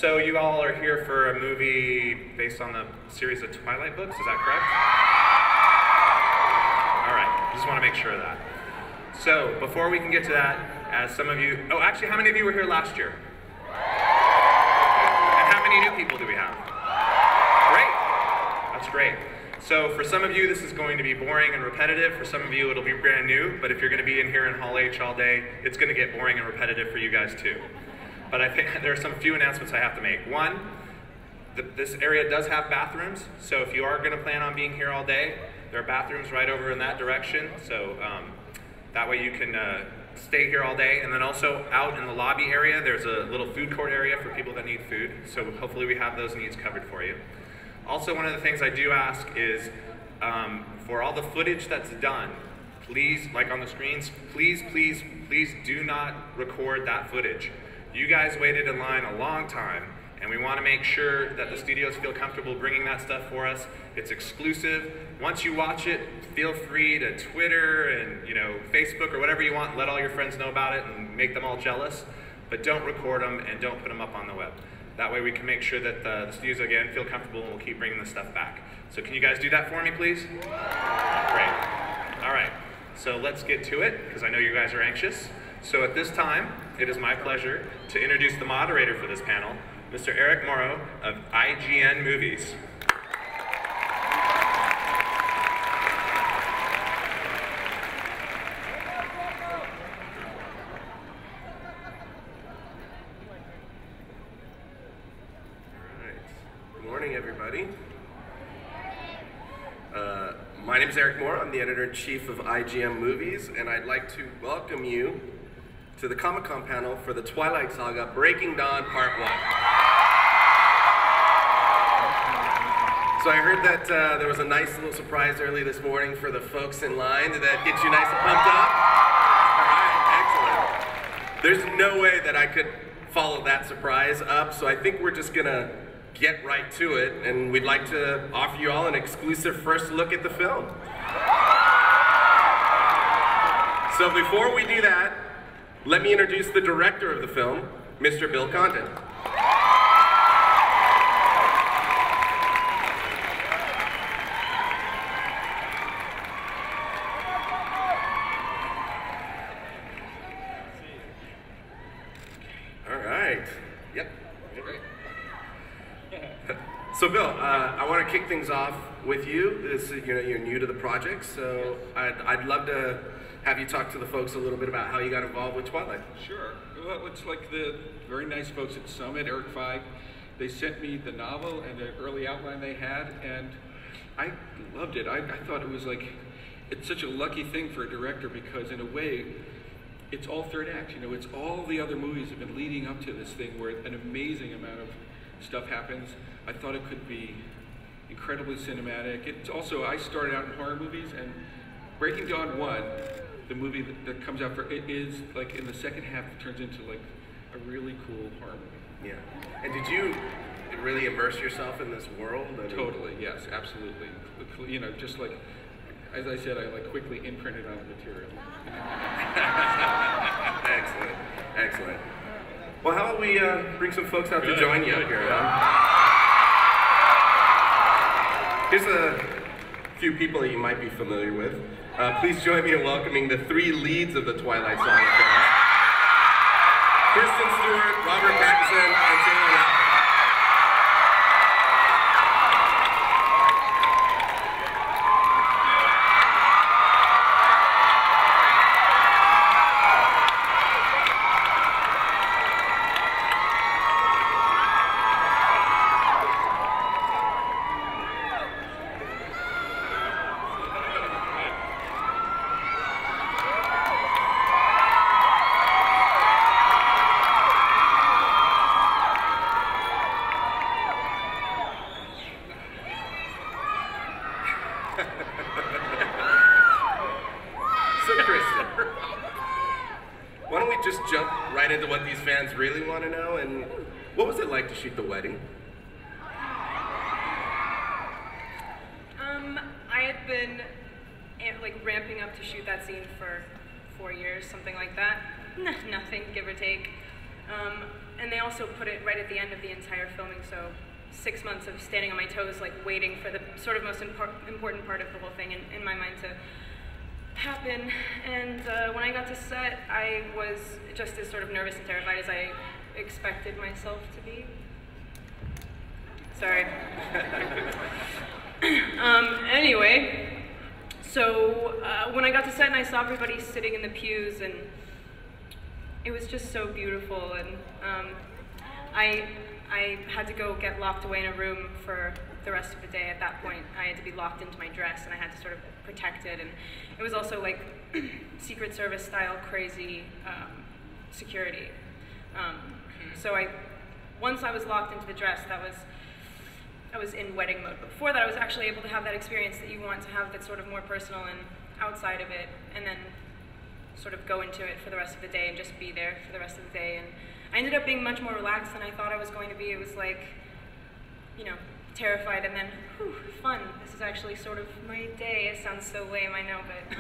So you all are here for a movie based on the series of Twilight books, is that correct? All right, just want to make sure of that. So before we can get to that, as some of you, oh actually how many of you were here last year? And how many new people do we have? Great, that's great. So for some of you this is going to be boring and repetitive, for some of you it'll be brand new, but if you're going to be in here in Hall H all day, it's going to get boring and repetitive for you guys too. But I think there are some few announcements I have to make. One, this area does have bathrooms, so if you are going to plan on being here all day, there are bathrooms right over in that direction, so that way you can stay here all day. And then also out in the lobby area, there's a little food court area for people that need food, so hopefully we have those needs covered for you. Also, one of the things I do ask is, for all the footage that's done, please, like on the screens, please do not record that footage. You guys waited in line a long time, and we want to make sure that the studios feel comfortable bringing that stuff for us. It's exclusive. Once you watch it, feel free to Twitter and Facebook or whatever you want. Let all your friends know about it and make them all jealous. But don't record them and don't put them up on the web. That way we can make sure that the studios, again, feel comfortable and we'll keep bringing this stuff back. So can you guys do that for me, please? Great. All right. So let's get to it, because I know you guys are anxious. So at this time, it is my pleasure to introduce the moderator for this panel, Mr. Eric Morrow of IGN Movies. Good morning, everybody. My name is Eric Moore. I'm the editor-in-chief of IGN Movies, and I'd like to welcome you to the Comicon panel for the Twilight Saga Breaking Dawn Part 1. So I heard that there was a nice little surprise early this morning for the folks in line. Did that get you nice and pumped up? All right, excellent. There's no way that I could follow that surprise up, so I think we're just gonna get right to it, and we'd like to offer you all an exclusive first look at the film. So before we do that, let me introduce the director of the film, Mr. Bill Condon. All right. Yep. Great. So Bill, I want to kick things off with you. You're new to the project, so I'd love to have you talk to the folks a little bit about how you got involved with Twilight. Sure. Well, it's like the very nice folks at Summit, Eric Feig, they sent me the novel and the early outline they had, and I loved it. I thought it was like, it's such a lucky thing for a director, because in a way, it's all third act. It's all the other movies have been leading up to this thing where an amazing amount of stuff happens. I thought it could be incredibly cinematic. It's also, I started out in horror movies, and Breaking Dawn 1, the movie that comes out it is like in the second half it turns into like a really cool horror movie. Yeah. And did you really immerse yourself in this world? Totally, yes, absolutely. Just like, as I said, I like quickly imprinted on the material. Excellent, excellent. Well, how about we bring some folks out to join you up here? Here's a few people that you might be familiar with. Please join me in welcoming the three leads of the Twilight Saga film: Kristen, Stewart, Robert Pattinson, and Lautner. So Kristen, why don't we just jump right into what these fans really want to know, and what was it like to shoot the wedding? I had been ramping up to shoot that scene for 4 years, something like that. Nothing, give or take. and they also put it right at the end of the entire filming, so 6 months of standing on my toes, like waiting for the sort of most important part of the whole thing in my mind to happen. And when I got to set, I was just as sort of nervous and terrified as I expected myself to be. Sorry. Anyway, so when I got to set and I saw everybody sitting in the pews, and it was just so beautiful, and I had to go get locked away in a room for the rest of the day. At that point, I had to be locked into my dress, and I had to sort of protect it, and it was also like Secret Service style crazy security. So once I was locked into the dress, I was in wedding mode. But before that, I was actually able to have that experience that you want to have, that's sort of more personal and outside of it, and then sort of go into it for the rest of the day and just be there for the rest of the day. And I ended up being much more relaxed than I thought I was going to be. It was like, you know, terrified, and then, whew, fun. This is actually sort of my day. It sounds so lame, I know, but